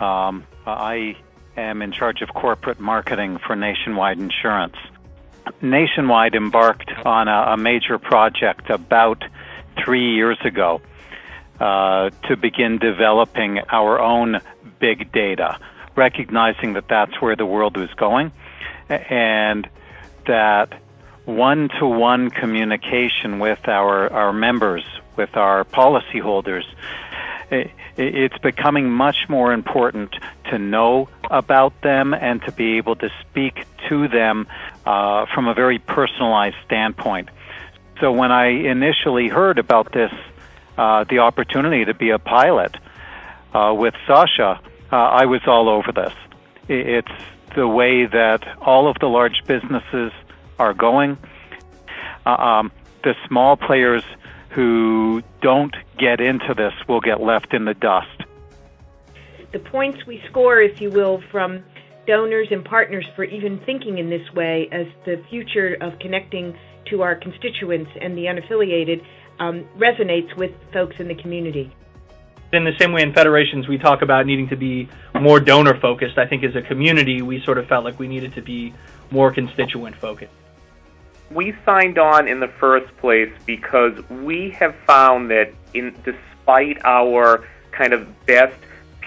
I am in charge of corporate marketing for Nationwide Insurance. Nationwide embarked on a major project about 3 years ago to begin developing our own big data, recognizing that that's where the world was going, and that one-to-one communication with our members, with our policyholders, it's becoming much more important to know about them and to be able to speak to them from a very personalized standpoint. So when I initially heard about this, the opportunity to be a pilot with Sasha, I was all over this. It's the way that all of the large businesses are going. The small players who don't get into this will get left in the dust. The points we score, if you will, from donors and partners for even thinking in this way as the future of connecting to our constituents and the unaffiliated resonates with folks in the community. In the same way in federations we talk about needing to be more donor-focused, I think as a community we sort of felt like we needed to be more constituent-focused. We signed on in the first place because we have found that despite our kind of best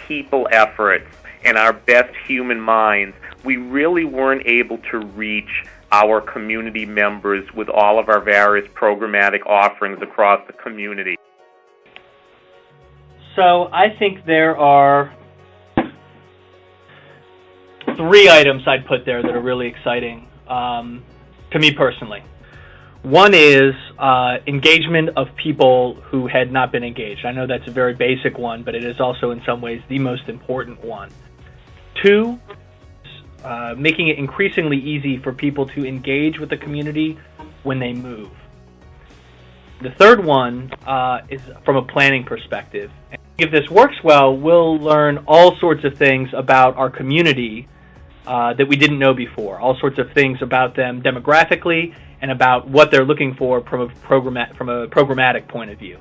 people efforts and our best human minds, we really weren't able to reach our community members with all of our various programmatic offerings across the community. So I think there are 3 items I'd put there that are really exciting to me personally. One is engagement of people who had not been engaged. I know that's a very basic one, but it is also in some ways the most important one. 2, making it increasingly easy for people to engage with the community when they move. The third one is from a planning perspective. If this works well, we'll learn all sorts of things about our community that we didn't know before, all sorts of things about them demographically and about what they're looking for from a programmatic point of view.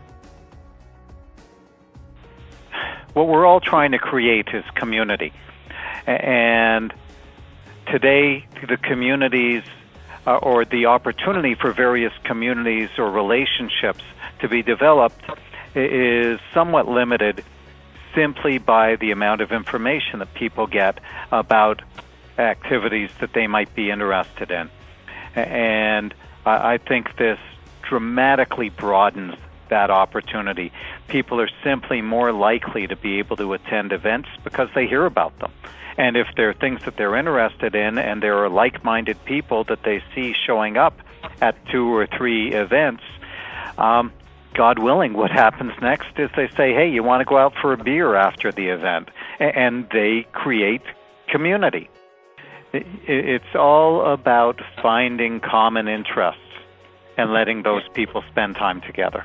What we're all trying to create is community. And today, the communities or the opportunity for various communities or relationships to be developed is somewhat limited simply by the amount of information that people get about activities that they might be interested in. And I think this dramatically broadens that opportunity. People are simply more likely to be able to attend events because they hear about them. And if there are things that they're interested in and there are like-minded people that they see showing up at 2 or 3 events, God willing, what happens next is they say, hey, you want to go out for a beer after the event? And they create community. It's all about finding common interests and letting those people spend time together.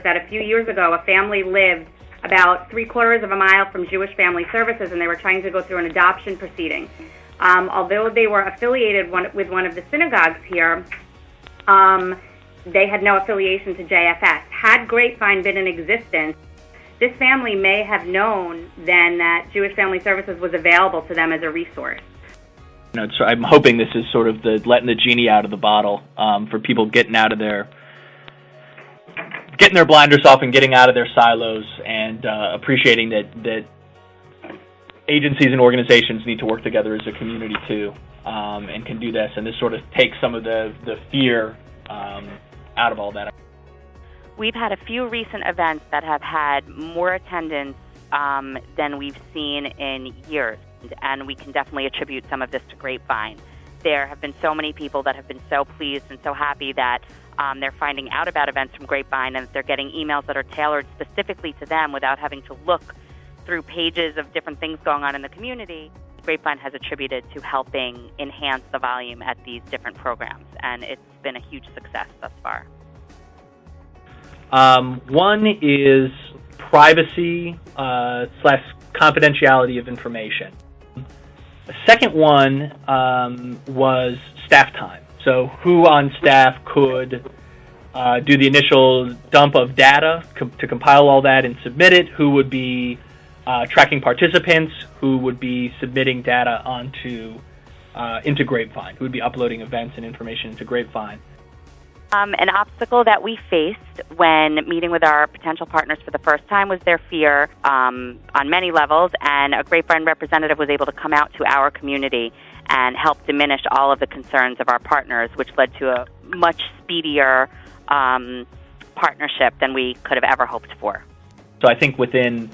That a few years ago, a family lived about 3/4 of a mile from Jewish Family Services, and they were trying to go through an adoption proceeding. Although they were affiliated with one of the synagogues here, they had no affiliation to JFS. Had GrapeVine been in existence, this family may have known then that Jewish Family Services was available to them as a resource. So I'm hoping this is sort of the letting the genie out of the bottle for people getting their blinders off and getting out of their silos and appreciating that agencies and organizations need to work together as a community too, and can do this. And this sort of takes some of the fear out of all that. We've had a few recent events that have had more attendance than we've seen in years, and we can definitely attribute some of this to GrapeVine. There have been so many people that have been so pleased and so happy that they're finding out about events from GrapeVine and they're getting emails that are tailored specifically to them without having to look through pages of different things going on in the community. GrapeVine has attributed to helping enhance the volume at these different programs, and it's been a huge success thus far. One is privacy / confidentiality of information. The second one was staff time. So who on staff could do the initial dump of data to compile all that and submit it? Who would be tracking participants who would be submitting data into GrapeVine, who would be uploading events and information into GrapeVine. An obstacle that we faced when meeting with our potential partners for the first time was their fear on many levels, and a GrapeVine representative was able to come out to our community and help diminish all of the concerns of our partners, which led to a much speedier partnership than we could have ever hoped for. So I think within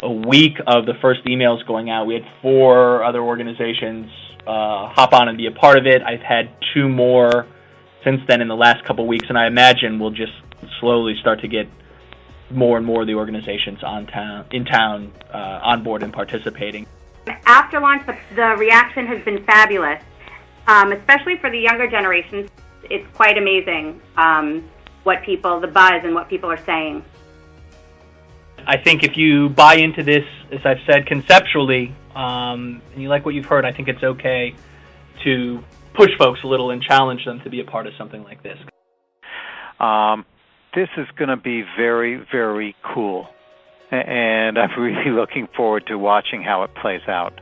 a week of the first emails going out, we had 4 other organizations hop on and be a part of it. I've had 2 more since then in the last couple of weeks, and I imagine we'll just slowly start to get more and more of the organizations in town on board and participating. After launch, the reaction has been fabulous, especially for the younger generations. It's quite amazing the buzz and what people are saying. I think if you buy into this, as I've said, conceptually, and you like what you've heard, I think it's okay to push folks a little and challenge them to be a part of something like this. This is going to be very, very cool, and I'm really looking forward to watching how it plays out.